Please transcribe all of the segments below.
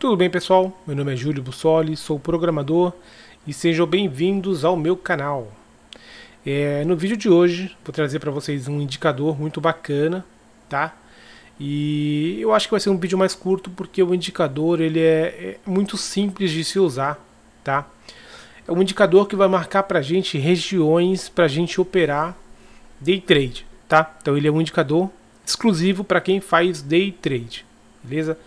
Tudo bem, pessoal? Meu nome é Júlio Bussoli, sou programador e sejam bem-vindos ao meu canal. No vídeo de hoje vou trazer para vocês um indicador muito bacana, tá? E eu acho que vai ser um vídeo mais curto porque o indicador ele é muito simples de se usar, tá? É um indicador que vai marcar para a gente regiões para a gente operar day trade, tá? Então ele é um indicador exclusivo para quem faz day trade, beleza?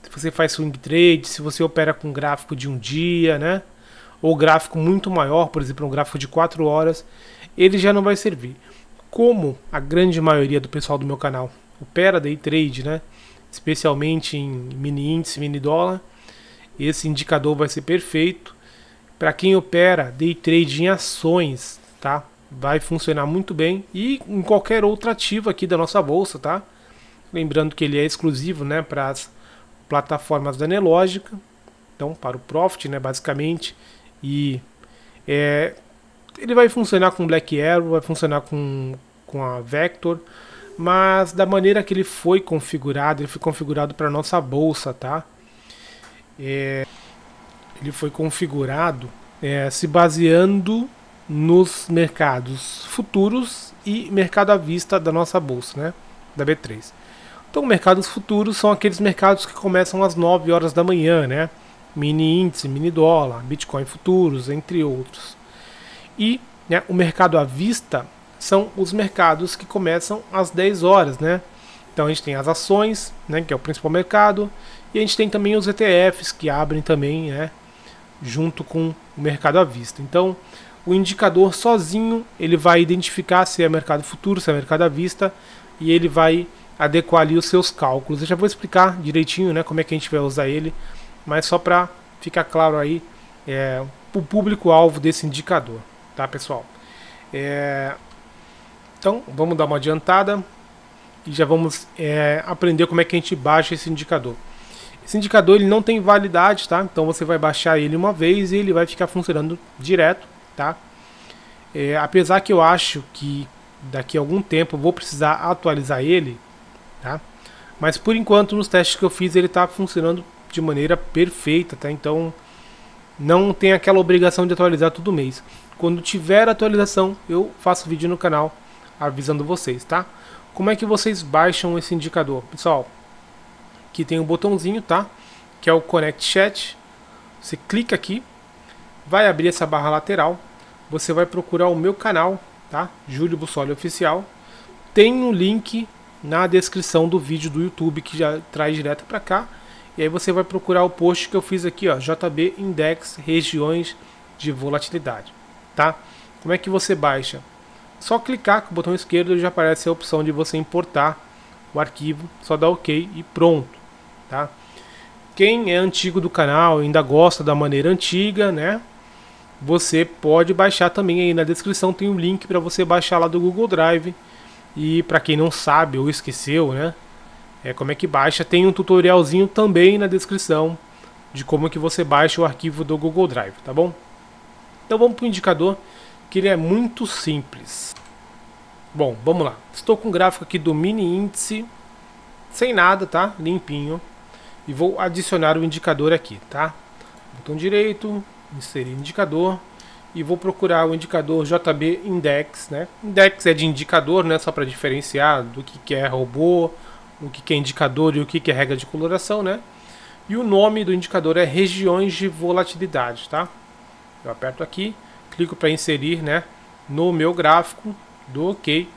Se você faz swing trade, se você opera com gráfico de um dia, né? Ou gráfico muito maior, por exemplo, um gráfico de 4 horas, ele já não vai servir. Como a grande maioria do pessoal do meu canal opera day trade, né? Especialmente em mini índice, mini dólar, esse indicador vai ser perfeito. Para quem opera day trade em ações, tá? Vai funcionar muito bem e em qualquer outra ativo aqui da nossa bolsa, tá? Lembrando que ele é exclusivo, né, para as plataformas da Nelogica, então para o Profit, né, basicamente, e ele vai funcionar com Black Arrow, vai funcionar com a Vector, mas da maneira que ele foi configurado para a nossa bolsa, tá? Ele foi configurado se baseando nos mercados futuros e mercado à vista da nossa bolsa, né, da B3. Então, mercados futuros são aqueles mercados que começam às 9 horas da manhã, né? Mini índice, mini dólar, Bitcoin futuros, entre outros. E, né, o mercado à vista são os mercados que começam às 10 horas, né? Então a gente tem as ações, né, que é o principal mercado, e a gente tem também os ETFs que abrem também, né, junto com o mercado à vista. Então, o indicador sozinho, ele vai identificar se é mercado futuro, se é mercado à vista, e ele vai adequar ali os seus cálculos. Eu já vou explicar direitinho, né, como é que a gente vai usar ele, mas só para ficar claro aí o público-alvo desse indicador, tá, pessoal? Então, vamos dar uma adiantada e já vamos aprender como é que a gente baixa esse indicador. Esse indicador ele não tem validade, tá? Então você vai baixar ele uma vez e ele vai ficar funcionando direto, tá? Apesar que eu acho que daqui a algum tempo eu vou precisar atualizar ele, tá? Mas por enquanto nos testes que eu fiz ele está funcionando de maneira perfeita, tá? Então não tem aquela obrigação de atualizar todo mês. Quando tiver atualização eu faço vídeo no canal avisando vocês, tá? Como é que vocês baixam esse indicador? Pessoal, aqui tem um botãozinho, tá? Que é o Connect Chat. Você clica aqui, vai abrir essa barra lateral, você vai procurar o meu canal, tá? Júlio Bussoli Oficial. Tem um link na descrição do vídeo do YouTube que já traz direto para cá. E aí você vai procurar o post que eu fiz aqui, ó, JB Index Regiões de Volatilidade, tá? Como é que você baixa? Só clicar com o botão esquerdo e já aparece a opção de você importar o arquivo, só dá OK e pronto, tá? Quem é antigo do canal, ainda gosta da maneira antiga, né? Você pode baixar também, aí na descrição tem um link para você baixar lá do Google Drive. E para quem não sabe ou esqueceu, né, como é que baixa, tem um tutorialzinho também na descrição de como que você baixa o arquivo do Google Drive, tá bom? Então vamos para o indicador, que ele é muito simples. Bom, vamos lá. Estou com o gráfico aqui do mini índice, sem nada, tá? Limpinho. E vou adicionar o indicador aqui, tá? Botão direito, inserir indicador. E vou procurar o indicador JB Index, né? Index é de indicador, né? Só para diferenciar do que é robô, o que é indicador e o que é regra de coloração, né? E o nome do indicador é regiões de volatilidade, tá? Eu aperto aqui, clico para inserir, né, no meu gráfico, dou OK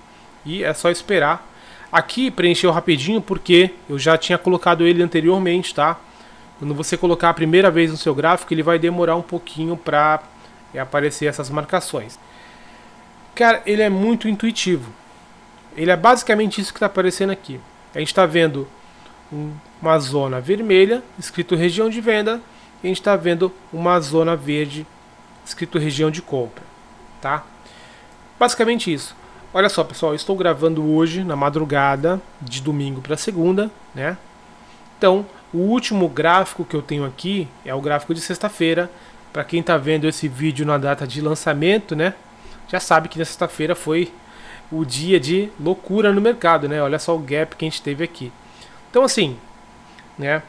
e é só esperar. Aqui preencheu rapidinho porque eu já tinha colocado ele anteriormente, tá? Quando você colocar a primeira vez no seu gráfico, ele vai demorar um pouquinho para aparecer essas marcações. Cara, ele é muito intuitivo. Ele é basicamente isso que está aparecendo aqui. A gente está vendo uma zona vermelha, escrito região de venda, e a gente está vendo uma zona verde, escrito região de compra, tá? Basicamente isso. Olha só, pessoal, eu estou gravando hoje, na madrugada, de domingo para segunda, né? Então, o último gráfico que eu tenho aqui é o gráfico de sexta-feira. Para quem está vendo esse vídeo na data de lançamento, né, já sabe que na sexta-feira foi o dia de loucura no mercado, né? Olha só o gap que a gente teve aqui. Então assim, né,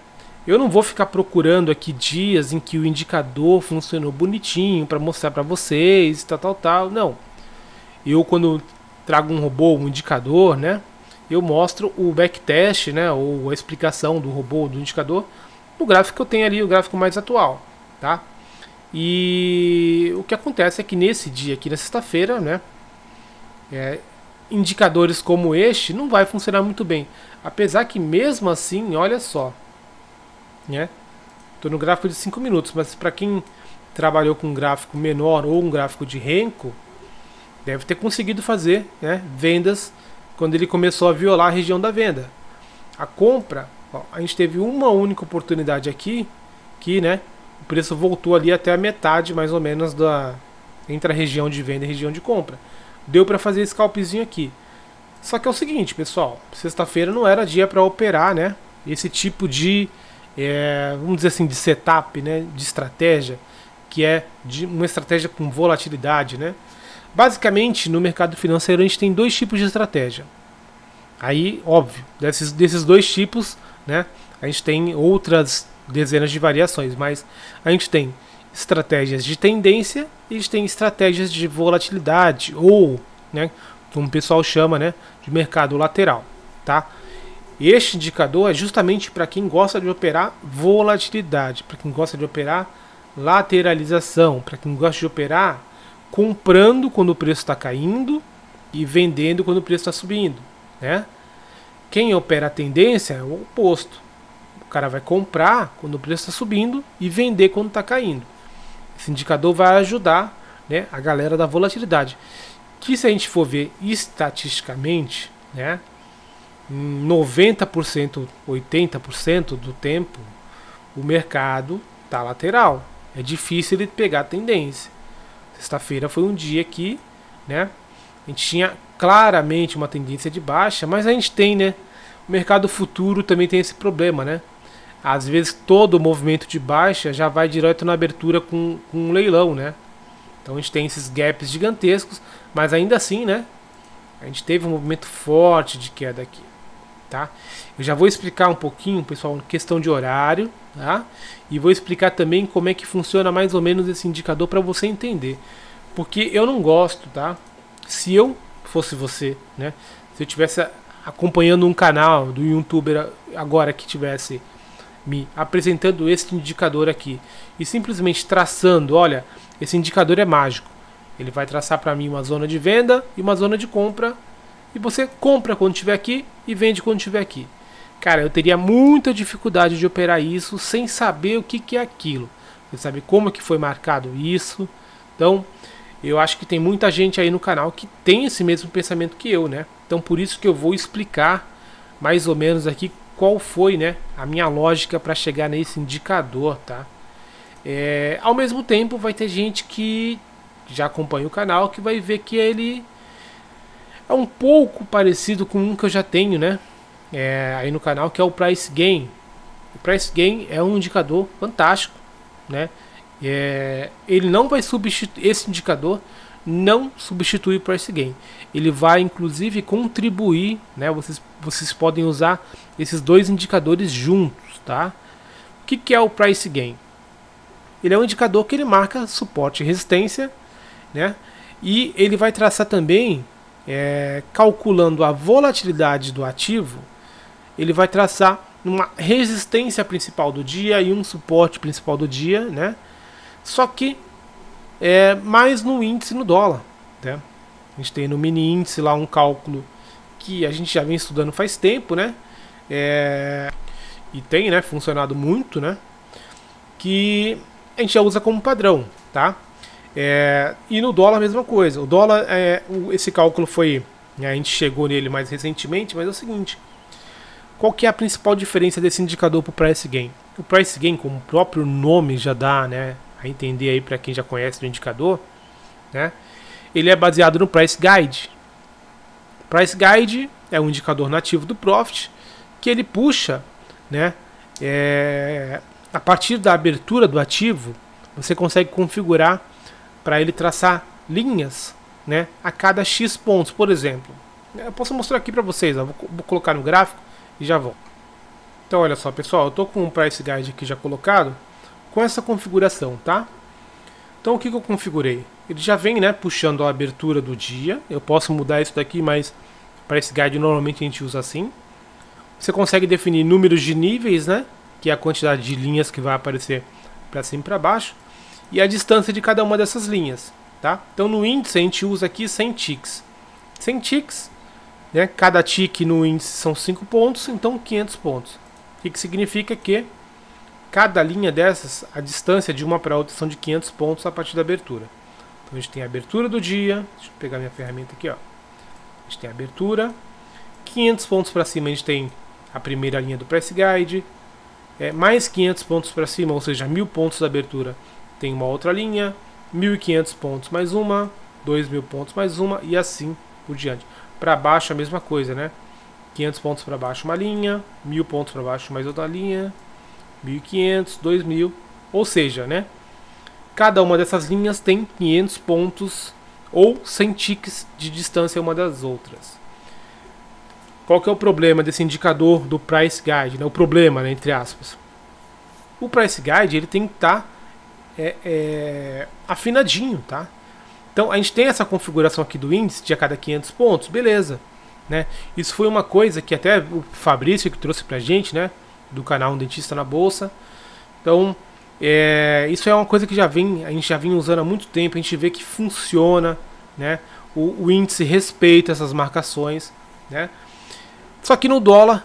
Eu não vou ficar procurando aqui dias em que o indicador funcionou bonitinho para mostrar para vocês, tal. Não. Eu, quando trago um robô, um indicador, né, eu mostro o backtest, né, ou a explicação do robô, do indicador, no gráfico que eu tenho ali, o gráfico mais atual, tá? E o que acontece é que nesse dia aqui, na sexta-feira, né, indicadores como este não vai funcionar muito bem. Apesar que mesmo assim, olha só, né? Estou no gráfico de 5 minutos, mas para quem trabalhou com um gráfico menor ou um gráfico de Renko, deve ter conseguido fazer, né, vendas quando ele começou a violar a região da venda. A compra, ó, a gente teve uma única oportunidade aqui, que, né, o preço voltou ali até a metade mais ou menos entre a região de venda e a região de compra. Deu para fazer esse scalpzinho aqui. Só que é o seguinte, pessoal, sexta-feira não era dia para operar, né, esse tipo de vamos dizer assim, de setup, né, de estratégia, que é de uma estratégia com volatilidade, né? Basicamente, no mercado financeiro a gente tem dois tipos de estratégia. Aí, óbvio, desses dois tipos, né, a gente tem outras dezenas de variações, mas a gente tem estratégias de tendência e a gente tem estratégias de volatilidade, ou, né, como o pessoal chama, né, de mercado lateral, tá? Este indicador é justamente para quem gosta de operar volatilidade, para quem gosta de operar lateralização, para quem gosta de operar comprando quando o preço está caindo e vendendo quando o preço está subindo, né? Quem opera a tendência é o oposto. O cara vai comprar quando o preço está subindo e vender quando está caindo. Esse indicador vai ajudar, né, a galera da volatilidade. Que se a gente for ver estatisticamente, né, 90%, 80% do tempo o mercado está lateral. É difícil ele pegar a tendência. Sexta-feira foi um dia que, né, a gente tinha claramente uma tendência de baixa, mas a gente tem, né, o mercado futuro também tem esse problema, né? Às vezes todo o movimento de baixa já vai direto na abertura com um leilão, né? Então a gente tem esses gaps gigantescos, mas ainda assim, né, a gente teve um movimento forte de queda aqui, tá? Eu já vou explicar um pouquinho, pessoal, questão de horário, tá? E vou explicar também como é que funciona mais ou menos esse indicador para você entender. Porque eu não gosto, tá? Se eu fosse você, né? Se eu estivesse acompanhando um canal do youtuber agora que tivesse me apresentando esse indicador aqui e simplesmente traçando, olha, esse indicador é mágico. Ele vai traçar para mim uma zona de venda e uma zona de compra. E você compra quando estiver aqui e vende quando estiver aqui. Cara, eu teria muita dificuldade de operar isso sem saber o que é aquilo. Sem saber como que foi marcado isso. Então, eu acho que tem muita gente aí no canal que tem esse mesmo pensamento que eu, né? Então, por isso que eu vou explicar mais ou menos aqui qual foi, né, a minha lógica para chegar nesse indicador, tá? Ao mesmo tempo, vai ter gente que já acompanha o canal que vai ver que ele é um pouco parecido com um que eu já tenho, né? Aí no canal, que é o Price Gain. O Price Gain é um indicador fantástico, né? Ele não vai substituir, esse indicador não substitui o Price Gain. Ele vai inclusive contribuir, né? Vocês podem usar esses dois indicadores juntos, tá? O que é o Price Gain? Ele é um indicador que ele marca suporte e resistência, né? E ele vai traçar também, calculando a volatilidade do ativo, ele vai traçar uma resistência principal do dia e um suporte principal do dia, né? Só que mais no índice no dólar, né? A gente tem no mini índice lá um cálculo que a gente já vem estudando faz tempo, né? E tem, né, funcionado muito, né? Que a gente já usa como padrão, tá? E no dólar a mesma coisa. O dólar, esse cálculo foi, a gente chegou nele mais recentemente, mas é o seguinte: qual que é a principal diferença desse indicador para o Price Gain? O Price Gain, como o próprio nome já dá, né, a entender aí para quem já conhece o indicador, né, ele é baseado no Price Guide. O Price Guide é um indicador nativo do Profit que ele puxa, né, a partir da abertura do ativo, você consegue configurar para ele traçar linhas, né, a cada X pontos. Por exemplo, eu posso mostrar aqui para vocês, ó, vou colocar no gráfico e já vou. Então olha só, pessoal, eu tô com o Price Guide aqui já colocado com essa configuração, tá? Então o que eu configurei? Ele já vem, né, puxando a abertura do dia. Eu posso mudar isso daqui, mas Price Guide normalmente a gente usa assim. Você consegue definir números de níveis, né, que é a quantidade de linhas que vai aparecer para cima e para baixo, e a distância de cada uma dessas linhas, tá? Então no índice a gente usa aqui 100 ticks. 100 ticks, né, cada tick no índice são 5 pontos, então 500 pontos. O que significa que cada linha dessas, a distância de uma para outra são de 500 pontos a partir da abertura. Então a gente tem a abertura do dia, deixa eu pegar minha ferramenta aqui, ó. A gente tem a abertura, 500 pontos para cima a gente tem a primeira linha do Price Guide, mais 500 pontos para cima, ou seja, 1000 pontos da abertura, tem uma outra linha, 1500 pontos mais uma, 2000 pontos mais uma e assim por diante. Para baixo a mesma coisa, né? 500 pontos para baixo uma linha, 1000 pontos para baixo mais outra linha, 1500, 2000, ou seja, né? Cada uma dessas linhas tem 500 pontos ou 100 ticks de distância uma das outras. Qual que é o problema desse indicador do Price Guide, né? O problema, né, entre aspas. O Price Guide ele tem que estar afinadinho, tá? Então a gente tem essa configuração aqui do índice de a cada 500 pontos, beleza, né? Isso foi uma coisa que até o Fabrício que trouxe pra gente, né? Do canal Um Dentista na Bolsa. Então isso é uma coisa que a gente já vinha usando há muito tempo, a gente vê que funciona, né? O índice respeita essas marcações, né? Só que no dólar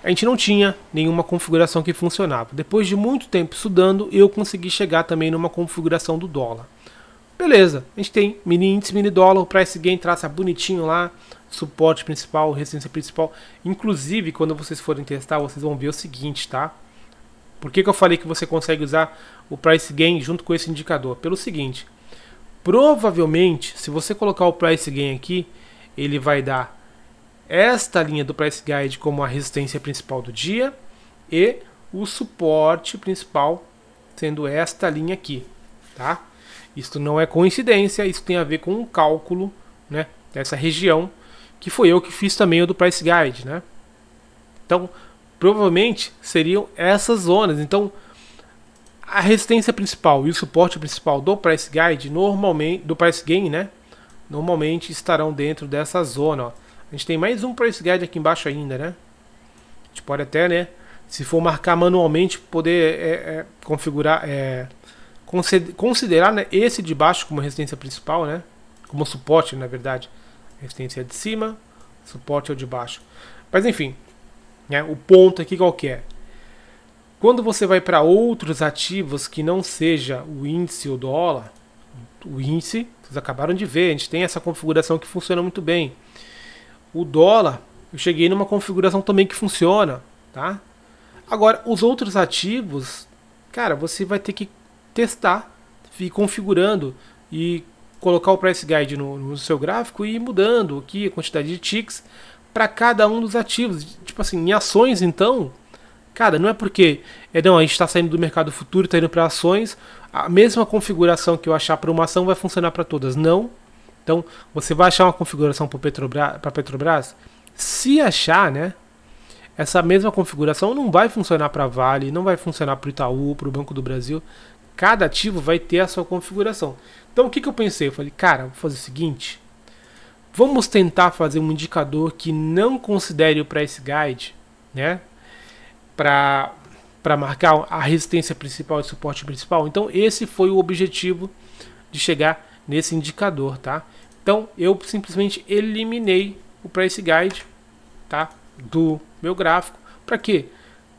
a gente não tinha nenhuma configuração que funcionava. Depois de muito tempo estudando, eu consegui chegar também numa configuração do dólar. Beleza, a gente tem mini índice, mini dólar, o Price Gain traça bonitinho lá, suporte principal, resistência principal. Inclusive, quando vocês forem testar, vocês vão ver o seguinte, tá? Por que eu falei que você consegue usar o Price Gain junto com esse indicador? Pelo seguinte, provavelmente, se você colocar o Price Gain aqui, ele vai dar esta linha do Price Guide como a resistência principal do dia e o suporte principal sendo esta linha aqui, tá? Isso não é coincidência, isso tem a ver com um cálculo, né, dessa região, que foi eu que fiz também o do Price Guide, né? Então, provavelmente seriam essas zonas. Então, a resistência principal e o suporte principal do Price Guide, normalmente, do Price Gain, né, normalmente estarão dentro dessa zona, ó. A gente tem mais um Price Guide aqui embaixo ainda, né? A gente pode até, né, se for marcar manualmente, poder configurar, considerar, né, esse de baixo como resistência principal, né? Como suporte, na verdade. Resistência é de cima, suporte é o de baixo. Mas enfim, né, o ponto aqui qual que é? Quando você vai para outros ativos que não seja o índice ou dólar, o índice, vocês acabaram de ver, a gente tem essa configuração que funciona muito bem. O dólar, eu cheguei numa configuração também que funciona, tá? Agora, os outros ativos, cara, você vai ter que testar, ir configurando e colocar o Price Guide no seu gráfico e ir mudando aqui a quantidade de ticks para cada um dos ativos. Tipo assim, em ações, então, cara, não é porque não, a gente está saindo do mercado futuro e está indo para ações, a mesma configuração que eu achar para uma ação vai funcionar para todas. Não. Então, você vai achar uma configuração para Petrobras? Se achar, né, essa mesma configuração não vai funcionar para Vale, não vai funcionar para o Itaú, para o Banco do Brasil. Cada ativo vai ter a sua configuração. Então, o que eu pensei? Eu falei, cara, vou fazer o seguinte. Vamos tentar fazer um indicador que não considere o Price Guide, né, para marcar a resistência principal e o suporte principal. Então, esse foi o objetivo de chegar nesse indicador, tá? Então eu simplesmente eliminei o Price Guide, tá, do meu gráfico. Para quê?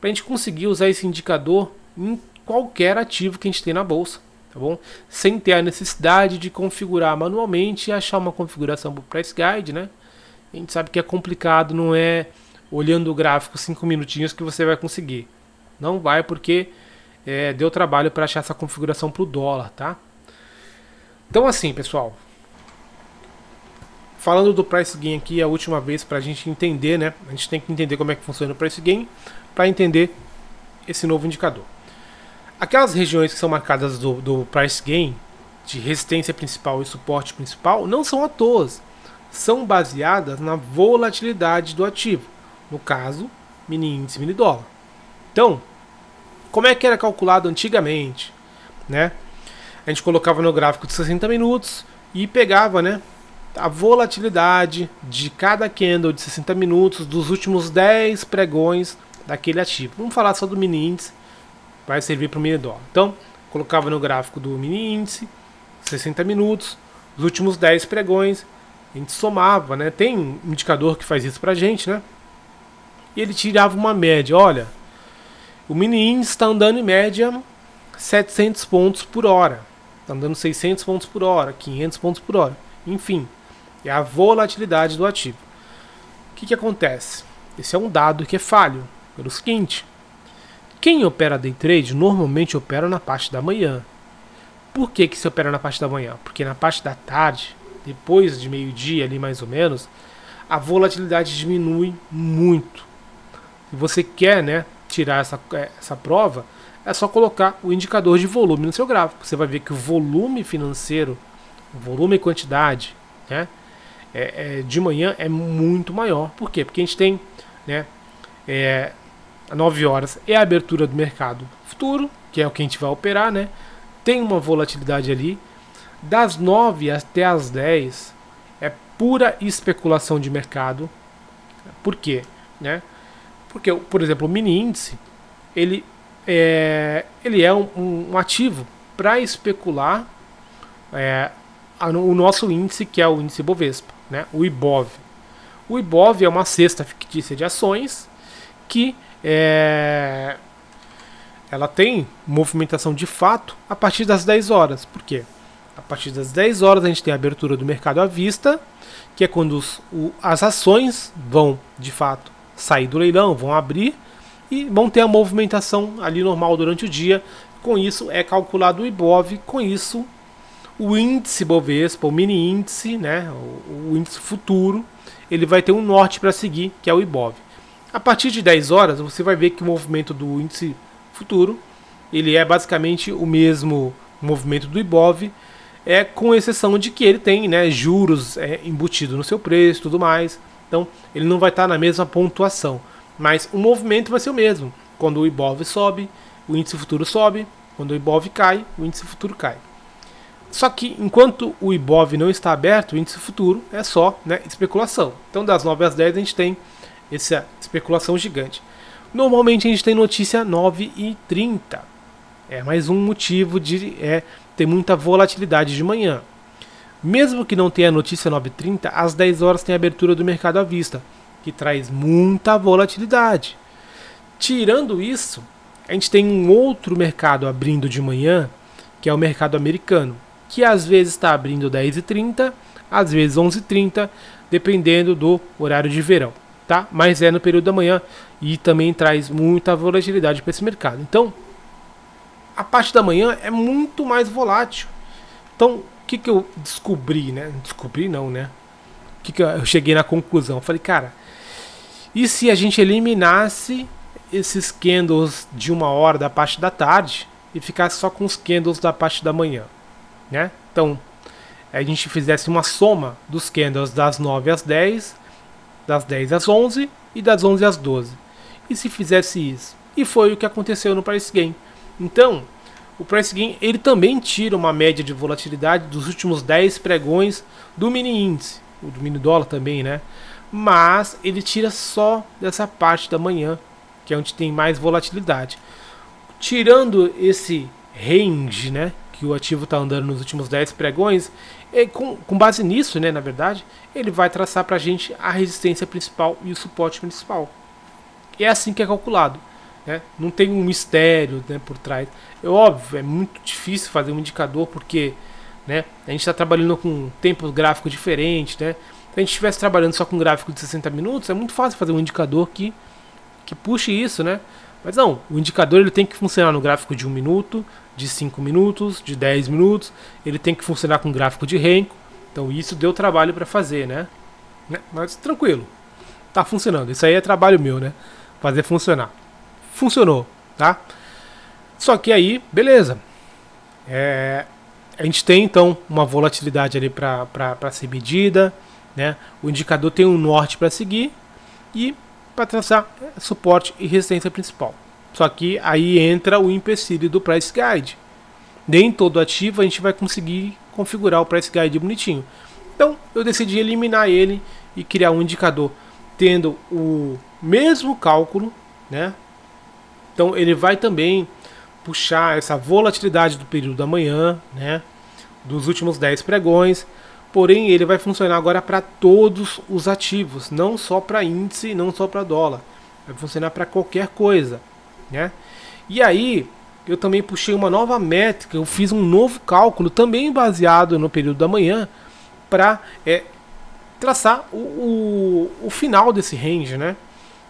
Para a gente conseguir usar esse indicador em qualquer ativo que a gente tem na bolsa, tá bom? Sem ter a necessidade de configurar manualmente e achar uma configuração para o Price Guide, né? A gente sabe que é complicado, não é olhando o gráfico 5 minutinhos que você vai conseguir. Não vai, porque deu trabalho para achar essa configuração para o dólar, tá? Então assim, pessoal, falando do Price Gain aqui, a última vez para a gente entender, né? A gente tem que entender como é que funciona o Price Gain para entender esse novo indicador. Aquelas regiões que são marcadas do Price Gain, de resistência principal e suporte principal, não são à toa, são baseadas na volatilidade do ativo. No caso, mini índice, mini dólar. Então, como é que era calculado antigamente, né? A gente colocava no gráfico de 60 minutos e pegava, né, a volatilidade de cada candle de 60 minutos dos últimos 10 pregões daquele ativo. Vamos falar só do mini índice, vai servir para o mini dólar. Então, colocava no gráfico do mini índice, 60 minutos, os últimos 10 pregões, a gente somava, né? Tem um indicador que faz isso pra gente, né? E ele tirava uma média. Olha, o mini índice está andando em média 700 pontos por hora. Está andando 600 pontos por hora, 500 pontos por hora. Enfim, é a volatilidade do ativo. O que acontece? Esse é um dado que é falho. Pelo seguinte, quem opera day trade normalmente opera na parte da manhã. Por que se opera na parte da manhã? Porque na parte da tarde, depois de meio-dia ali mais ou menos, a volatilidade diminui muito. Se você quer, né, tirar essa prova, é só colocar o indicador de volume no seu gráfico. Você vai ver que o volume financeiro, o volume e quantidade, né, de manhã é muito maior. Por quê? Porque a gente tem, né, às 9 horas é a abertura do mercado futuro, que é o que a gente vai operar, né? Tem uma volatilidade ali. Das 9 até as 10 é pura especulação de mercado. Por quê? Né? Porque, por exemplo, o mini índice ele é um ativo para especular o nosso índice, que é o índice Bovespa, né? O IBOV. O IBOV é uma cesta fictícia de ações que ela tem movimentação de fato a partir das 10 horas. Por quê? A partir das 10 horas a gente tem a abertura do mercado à vista, que é quando as ações vão, de fato, sair do leilão, vão abrir e vão ter a movimentação ali normal durante o dia. Com isso é calculado o IBOV, com isso o índice Bovespa, o mini índice, né, o índice futuro, ele vai ter um norte para seguir, que é o IBOV. A partir de 10 horas você vai ver que o movimento do índice futuro ele é basicamente o mesmo movimento do IBOV, com exceção de que ele tem, né, juros embutido no seu preço e tudo mais. Então ele não vai estar na mesma pontuação, mas o movimento vai ser o mesmo. Quando o IBOV sobe, o índice futuro sobe. Quando o IBOV cai, o índice futuro cai. Só que enquanto o IBOV não está aberto, o esse futuro é só, né, especulação. Então das 9 às 10 a gente tem essa especulação gigante. Normalmente a gente tem notícia 9h30. É mais um motivo de ter muita volatilidade de manhã. Mesmo que não tenha notícia 9h30, às 10 horas tem a abertura do mercado à vista, que traz muita volatilidade. Tirando isso, a gente tem um outro mercado abrindo de manhã, que é o mercado americano, que às vezes está abrindo 10h30, às vezes 11h30, dependendo do horário de verão, tá? Mas é no período da manhã e também traz muita volatilidade para esse mercado. Então, a parte da manhã é muito mais volátil. Então, o que eu descobri, né? Descobri não, né? O que eu cheguei na conclusão? Eu falei, cara, e se a gente eliminasse esses candles de 1 hora da parte da tarde e ficasse só com os candles da parte da manhã, né? Então, a gente fizesse uma soma dos candles das 9 às 10, das 10 às 11 e das 11 às 12. E se fizesse isso? E foi o que aconteceu no Price Gain. Então, o Price Gain ele também tira uma média de volatilidade dos últimos 10 pregões do mini índice, o do mini dólar também, né? Mas ele tira só dessa parte da manhã, que é onde tem mais volatilidade. Tirando esse range, né, que o ativo está andando nos últimos 10 pregões, com base nisso, né, na verdade, ele vai traçar para a gente a resistência principal e o suporte principal. E é assim que é calculado. Né? Não tem um mistério, né, por trás. É óbvio, é muito difícil fazer um indicador porque, né, a gente está trabalhando com tempo gráfico diferente. Né? Se a gente estivesse trabalhando só com um gráfico de 60 minutos, é muito fácil fazer um indicador que puxe isso, né? Mas não, o indicador ele tem que funcionar no gráfico de 1 minuto, de 5 minutos, de 10 minutos. Ele tem que funcionar com gráfico de Renko. Então isso deu trabalho para fazer, né? Mas tranquilo, tá funcionando. Isso aí é trabalho meu, né? Fazer funcionar. Funcionou, tá? Só que aí, beleza. A gente tem então uma volatilidade ali para ser medida, né? O indicador tem um norte para seguir e para traçar suporte e resistência principal. Só que aí entra o empecilho do Price Guide. Nem todo ativo a gente vai conseguir configurar o Price Guide bonitinho. Então eu decidi eliminar ele e criar um indicador tendo o mesmo cálculo, né? Então ele vai também puxar essa volatilidade do período da manhã, né? Dos últimos 10 pregões. Porém ele vai funcionar agora para todos os ativos, não só para índice, não só para dólar. Vai funcionar para qualquer coisa, né? E aí eu também puxei uma nova métrica, eu fiz um novo cálculo também baseado no período da manhã para traçar o final desse range, né?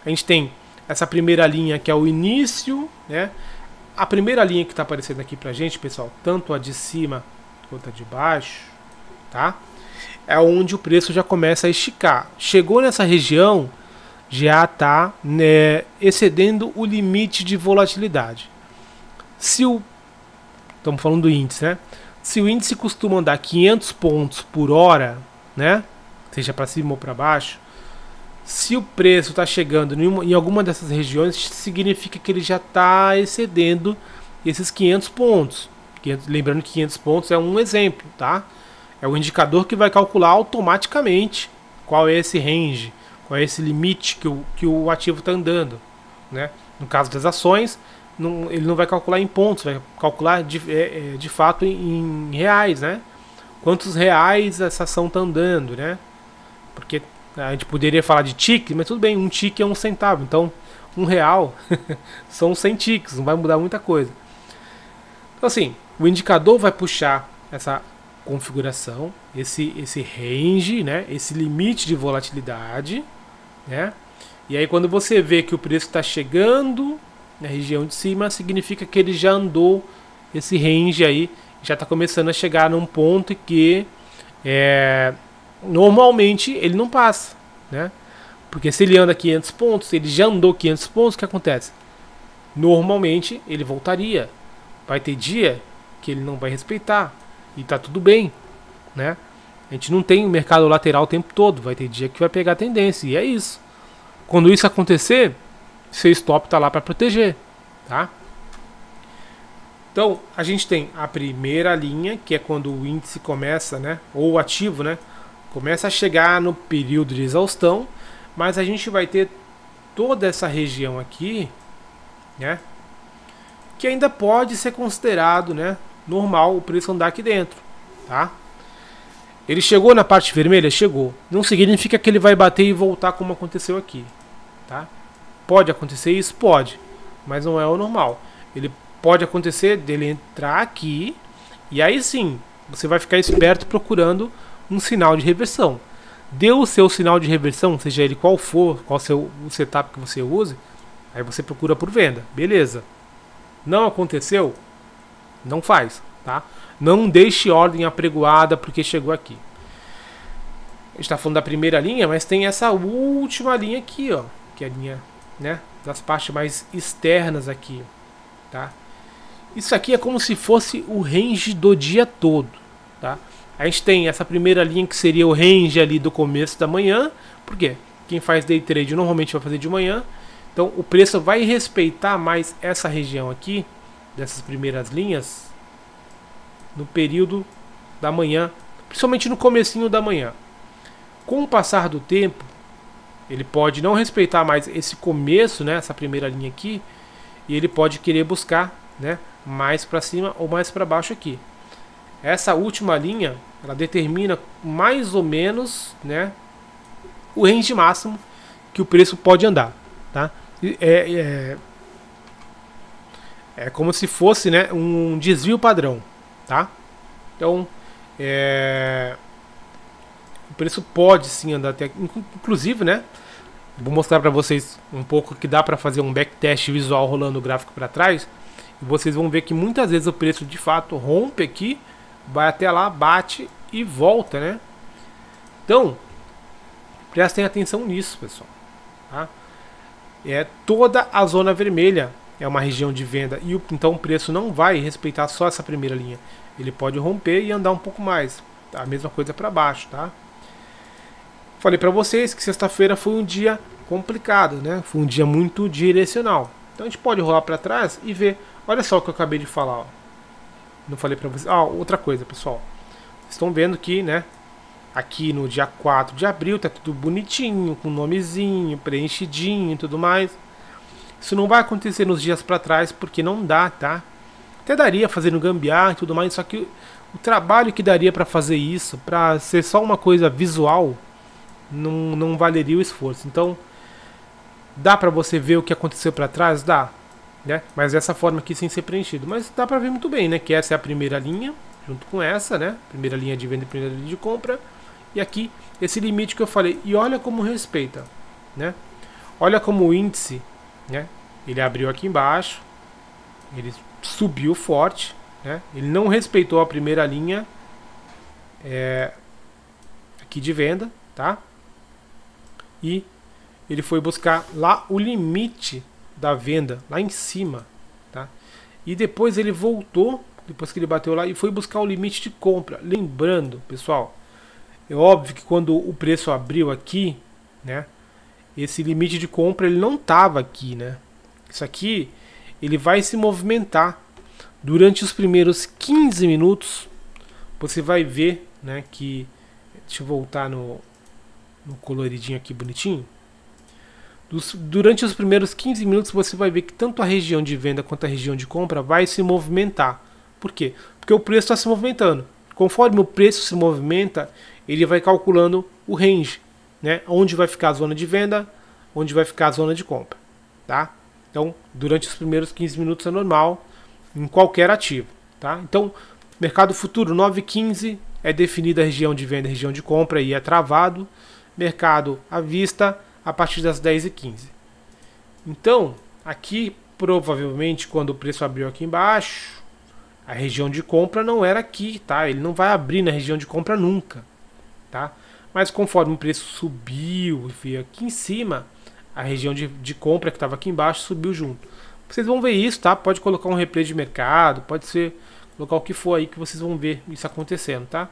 A gente tem essa primeira linha que é o início, né? A primeira linha que está aparecendo aqui pra gente, pessoal, tanto a de cima quanto a de baixo, tá? É onde o preço já começa a esticar. Chegou nessa região, já está, né, excedendo o limite de volatilidade. Estamos falando do índice, né? Se o índice costuma andar 500 pontos por hora, né? Seja para cima ou para baixo, se o preço está chegando em alguma dessas regiões, significa que ele já está excedendo esses 500 pontos. Lembrando que 500 pontos é um exemplo, tá? É o indicador que vai calcular automaticamente qual é esse range, qual é esse limite que o ativo está andando, né? No caso das ações, ele não vai calcular em pontos, vai calcular de fato em reais, né? Quantos reais essa ação está andando, né? Porque a gente poderia falar de tique, mas tudo bem, um tique é um centavo, então R$1 são 100 tiques, não vai mudar muita coisa. Então assim, o indicador vai puxar essa configuração, esse range, né? Esse limite de volatilidade, né? E aí quando você vê que o preço está chegando na região de cima, significa que ele já andou esse range aí, já está começando a chegar num ponto que normalmente ele não passa, né? Porque se ele anda 500 pontos, ele já andou 500 pontos, o que acontece? Normalmente ele voltaria. Vai ter dia que ele não vai respeitar e tá tudo bem, né? A gente não tem mercado lateral o tempo todo, vai ter dia que vai pegar tendência e é isso. Quando isso acontecer, seu stop está lá para proteger, tá? Então, a gente tem a primeira linha, que é quando o índice começa, né, ou o ativo, né, começa a chegar no período de exaustão, mas a gente vai ter toda essa região aqui, né, que ainda pode ser considerado, né, normal o preço andar aqui dentro, tá? Ele chegou na parte vermelha? Chegou. Não significa que ele vai bater e voltar como aconteceu aqui, tá? Pode acontecer isso? Pode, mas não é o normal. Ele pode acontecer dele entrar aqui e aí sim, você vai ficar esperto procurando um sinal de reversão. Deu o seu sinal de reversão, seja ele qual for, qual o setup que você use, aí você procura por venda. Beleza. Não aconteceu? Não faz, tá? Não deixe ordem apregoada porque chegou aqui. A gente está falando da primeira linha, mas tem essa última linha aqui, ó, que é a linha, né, das partes mais externas aqui, tá? Isso aqui é como se fosse o range do dia todo, tá? A gente tem essa primeira linha que seria o range ali do começo da manhã, porque quem faz day trade normalmente vai fazer de manhã, então o preço vai respeitar mais essa região aqui, dessas primeiras linhas, no período da manhã, principalmente no comecinho da manhã. Com o passar do tempo, ele pode não respeitar mais esse começo, né, essa primeira linha aqui, e ele pode querer buscar, né, mais para cima ou mais para baixo aqui. Essa última linha, ela determina mais ou menos, né, o range máximo que o preço pode andar, tá? É como se fosse, né, um desvio padrão, tá? Então, o preço pode sim andar até, inclusive, né? Vou mostrar para vocês um pouco que dá para fazer um backtest visual rolando o gráfico para trás. E vocês vão ver que muitas vezes o preço de fato rompe aqui, vai até lá, bate e volta, né? Então, prestem atenção nisso, pessoal. Tá? Toda a zona vermelha é uma região de venda e então o preço não vai respeitar só essa primeira linha. Ele pode romper e andar um pouco mais. A mesma coisa para baixo, tá? Falei para vocês que sexta-feira foi um dia complicado, né? Foi um dia muito direcional. Então a gente pode rolar para trás e ver. Olha só o que eu acabei de falar, ó. Não falei para vocês. Ah, outra coisa, pessoal. Vocês estão vendo que, né? Aqui no dia 4 de abril tá tudo bonitinho, com nomezinho, preenchidinho e tudo mais. Isso não vai acontecer nos dias para trás porque não dá, tá? Até daria fazendo gambiarra e tudo mais, só que o trabalho que daria para fazer isso, para ser só uma coisa visual, não valeria o esforço. Então, dá para você ver o que aconteceu para trás? Dá, né? Mas dessa forma aqui sem ser preenchido. Mas dá para ver muito bem, né? Que essa é a primeira linha, junto com essa, né? Primeira linha de venda e primeira linha de compra. E aqui, esse limite que eu falei. E olha como respeita, né? Olha como o índice, né? Ele abriu aqui embaixo. Ele subiu forte, né? Ele não respeitou a primeira linha aqui de venda, tá? E ele foi buscar lá o limite da venda, lá em cima, tá? E depois ele voltou, depois que ele bateu lá, e foi buscar o limite de compra. Lembrando, pessoal, é óbvio que quando o preço abriu aqui, né? Esse limite de compra ele não estava aqui, né? Isso aqui ele vai se movimentar durante os primeiros 15 minutos. Você vai ver, né, que deixa eu voltar no coloridinho aqui bonitinho. Durante os primeiros 15 minutos você vai ver que tanto a região de venda quanto a região de compra vai se movimentar. Por quê? Porque o preço está se movimentando. Conforme o preço se movimenta, ele vai calculando o range, né? Onde vai ficar a zona de venda, onde vai ficar a zona de compra, tá? Então, durante os primeiros 15 minutos é normal em qualquer ativo, tá? Então, mercado futuro 9h15 é definida a região de venda e região de compra e é travado. Mercado à vista a partir das 10h15. Então, aqui provavelmente quando o preço abriu aqui embaixo, a região de compra não era aqui, tá? Ele não vai abrir na região de compra nunca, tá? Mas conforme o preço subiu e veio aqui em cima, a região de compra que estava aqui embaixo subiu junto. Vocês vão ver isso, tá? Pode colocar um replay de mercado, pode ser colocar o que for aí que vocês vão ver isso acontecendo, tá?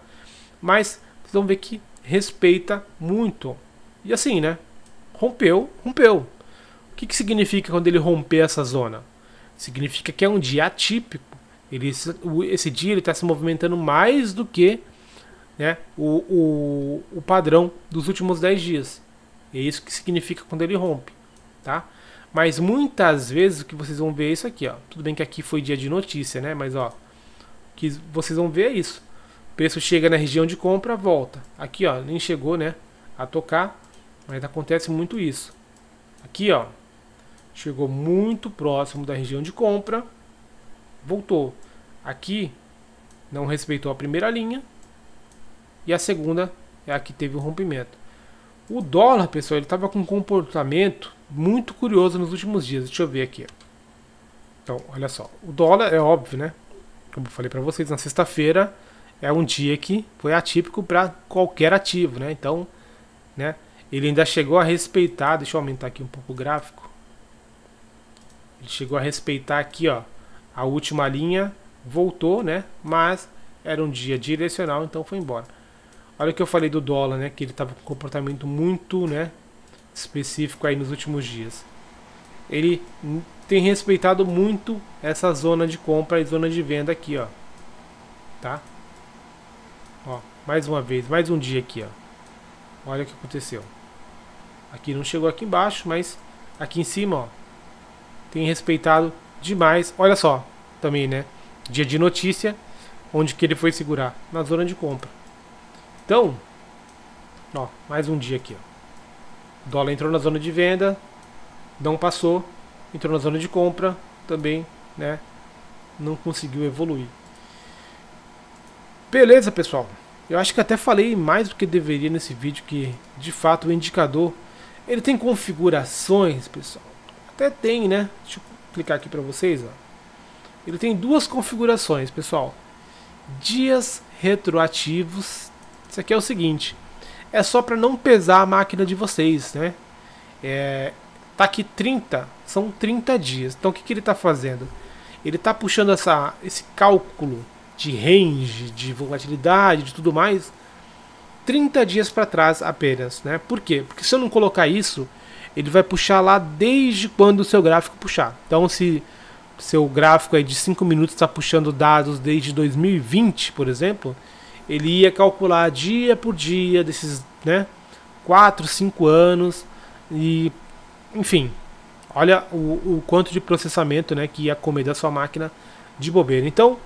Mas vocês vão ver que respeita muito. E assim, né? Rompeu. O que significa quando ele romper essa zona? Significa que é um dia atípico. Esse dia ele está se movimentando mais do que, né, o padrão dos últimos 10 dias. É isso que significa quando ele rompe, tá? Mas muitas vezes o que vocês vão ver é isso aqui, ó. Tudo bem que aqui foi dia de notícia, né? Mas ó, que vocês vão ver é isso. O preço chega na região de compra, volta. Aqui, ó, nem chegou, né, a tocar, mas acontece muito isso. Aqui, ó, chegou muito próximo da região de compra, voltou. Aqui não respeitou a primeira linha e a segunda é a que teve o rompimento. O dólar, pessoal, ele estava com um comportamento muito curioso nos últimos dias. Deixa eu ver aqui. Então, olha só. O dólar é óbvio, né? Como eu falei para vocês, na sexta-feira é um dia que foi atípico para qualquer ativo, né? Então, né? Ele ainda chegou a respeitar. Deixa eu aumentar aqui um pouco o gráfico. Ele chegou a respeitar aqui, ó, a última linha, voltou, né? Mas era um dia direcional, então foi embora. Olha o que eu falei do dólar, né? Que ele estava com um comportamento muito, né, específico aí nos últimos dias. Ele tem respeitado muito essa zona de compra e zona de venda aqui, ó. Tá? Ó, mais uma vez, mais um dia aqui, ó. Olha o que aconteceu. Aqui não chegou aqui embaixo, mas aqui em cima, ó, tem respeitado demais. Olha só, também, né? Dia de notícia, onde que ele foi segurar? Na zona de compra. Então, ó, mais um dia aqui, ó. O dólar entrou na zona de venda, não passou, entrou na zona de compra, também, né, não conseguiu evoluir. Beleza, pessoal. Eu acho que até falei mais do que deveria nesse vídeo, que de fato o indicador, ele tem configurações, pessoal. Até tem, né? Deixa eu clicar aqui para vocês, ó. Ele tem duas configurações, pessoal. Dias retroativos. Isso aqui é o seguinte, é só para não pesar a máquina de vocês, né? Tá aqui 30, são 30 dias. Então o que ele está fazendo? Ele está puxando esse cálculo de range, de volatilidade, de tudo mais, 30 dias para trás apenas, né? Por quê? Porque se eu não colocar isso, ele vai puxar lá desde quando o seu gráfico puxar. Então, se seu gráfico aí de 5 minutos está puxando dados desde 2020, por exemplo, ele ia calcular dia por dia desses, né, 4, 5 anos e, enfim, olha o quanto de processamento, né, que ia comer da sua máquina de bobeira. Então,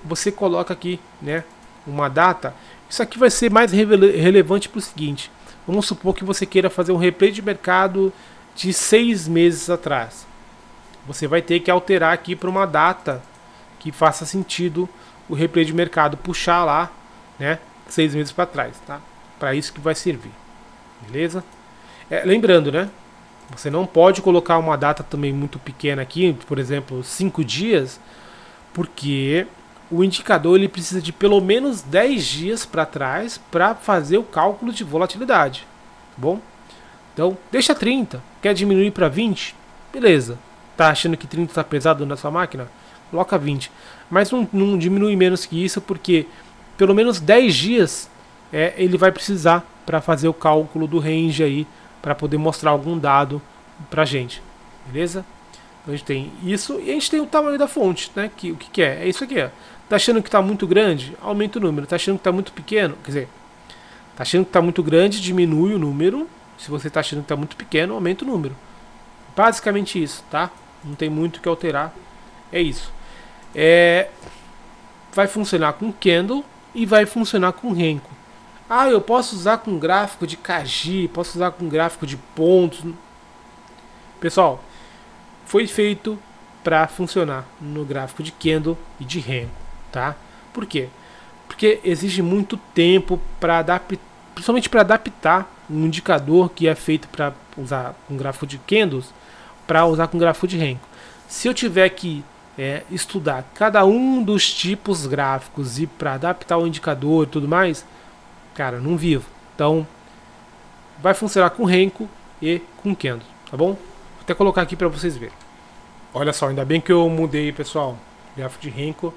você coloca aqui, né, uma data. Isso aqui vai ser mais relevante para o seguinte: vamos supor que você queira fazer um replay de mercado de 6 meses atrás. Você vai ter que alterar aqui para uma data que faça sentido o replay de mercado puxar lá, né, 6 meses para trás, tá? Para isso que vai servir, beleza? Lembrando, né, você não pode colocar uma data também muito pequena aqui, por exemplo, 5 dias, porque o indicador ele precisa de pelo menos 10 dias para trás para fazer o cálculo de volatilidade, tá bom? Então, deixa 30, quer diminuir para 20? Beleza. Tá achando que 30 está pesado na sua máquina? Coloca 20. Mas não diminui menos que isso, porque pelo menos 10 dias ele vai precisar para fazer o cálculo do range aí, para poder mostrar algum dado pra gente. Beleza? Então a gente tem isso e a gente tem o tamanho da fonte, né? O que é? É isso aqui, ó. Tá achando que tá muito grande? Aumenta o número. Tá achando que tá muito pequeno? Quer dizer, tá achando que tá muito grande? Diminui o número. Se você tá achando que tá muito pequeno, aumenta o número. Basicamente isso, tá? Não tem muito o que alterar. É isso. Vai funcionar com candle e vai funcionar com Renko. Ah, eu posso usar com gráfico de Kaji, posso usar com gráfico de pontos. Pessoal, foi feito para funcionar no gráfico de candle e de Renko, tá? Por quê? Porque exige muito tempo para adaptar, principalmente para adaptar um indicador que é feito para usar com gráfico de candles para usar com gráfico de Renko. Se eu tiver que estudar cada um dos tipos gráficos e para adaptar o indicador e tudo mais, cara, não vivo. Então, vai funcionar com Renko e com candle, tá bom? Vou até colocar aqui para vocês verem. Olha só, ainda bem que eu mudei, pessoal, gráfico de Renko.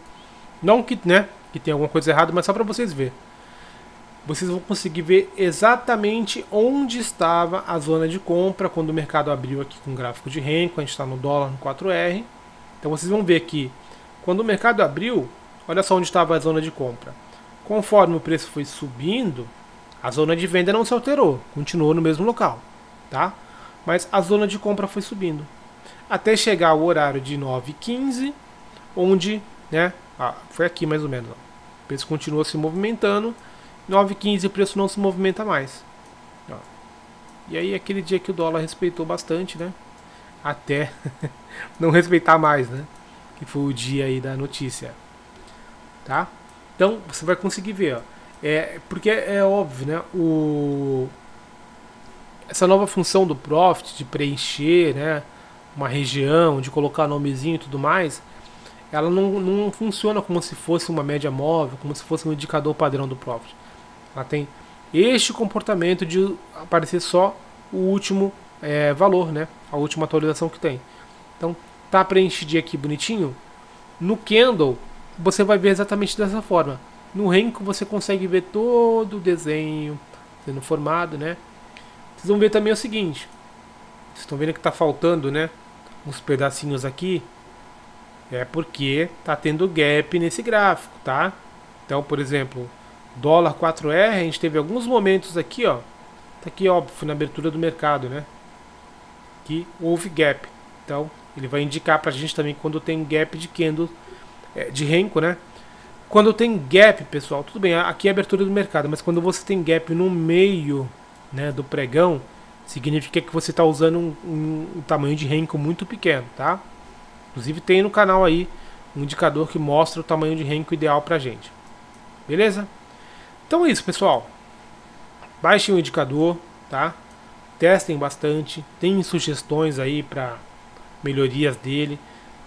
Não que, né, que tem alguma coisa errada, mas só para vocês verem. Vocês vão conseguir ver exatamente onde estava a zona de compra quando o mercado abriu aqui com o gráfico de Renko. A gente está no dólar no 4R. Então vocês vão ver aqui, quando o mercado abriu, olha só onde estava a zona de compra. Conforme o preço foi subindo, a zona de venda não se alterou, continuou no mesmo local, tá? Mas a zona de compra foi subindo, até chegar ao horário de 9h15, onde, né, foi aqui mais ou menos, ó. O preço continuou se movimentando, 9h15 o preço não se movimenta mais. Ó. E aí aquele dia que o dólar respeitou bastante, né? Até não respeitar mais, né? Que foi o dia aí da notícia, tá? Então você vai conseguir ver, ó. Porque é óbvio, né? Essa nova função do Profit de preencher, né, uma região, de colocar nomezinho e tudo mais, ela não funciona como se fosse uma média móvel, como se fosse um indicador padrão do Profit. Ela tem este comportamento de aparecer só o último valor, né? A última atualização que tem. Então tá preenchido aqui bonitinho. No candle você vai ver exatamente dessa forma. No Renko você consegue ver todo o desenho sendo formado, né? Vocês vão ver também o seguinte. Vocês estão vendo que tá faltando, né, uns pedacinhos aqui. É porque tá tendo gap nesse gráfico, tá? Então, por exemplo, dólar 4R, a gente teve alguns momentos aqui, ó. Tá aqui, ó, foi na abertura do mercado, né? Que houve gap. Então, ele vai indicar pra gente também quando tem gap de candle, de Renko, né? Quando tem gap, pessoal, tudo bem, aqui é a abertura do mercado, mas quando você tem gap no meio, né, do pregão, significa que você está usando um tamanho de Renko muito pequeno, tá? Inclusive tem no canal aí um indicador que mostra o tamanho de Renko ideal pra gente. Beleza? Então é isso, pessoal. Baixem o indicador, tá? Testem bastante, tem sugestões aí para melhorias dele.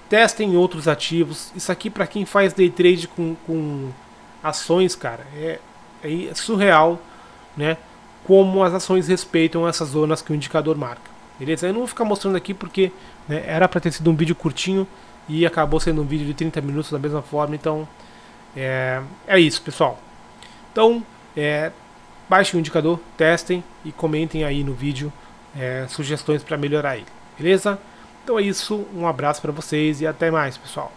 Testem outros ativos. Isso aqui para quem faz day trade com ações, cara, é surreal, né? Como as ações respeitam essas zonas que o indicador marca. Beleza? Eu não vou ficar mostrando aqui porque, né, era para ter sido um vídeo curtinho e acabou sendo um vídeo de 30 minutos da mesma forma. Então é isso, pessoal. Então baixem o indicador, testem e comentem aí no vídeo sugestões para melhorar ele, beleza? Então é isso, um abraço para vocês e até mais, pessoal.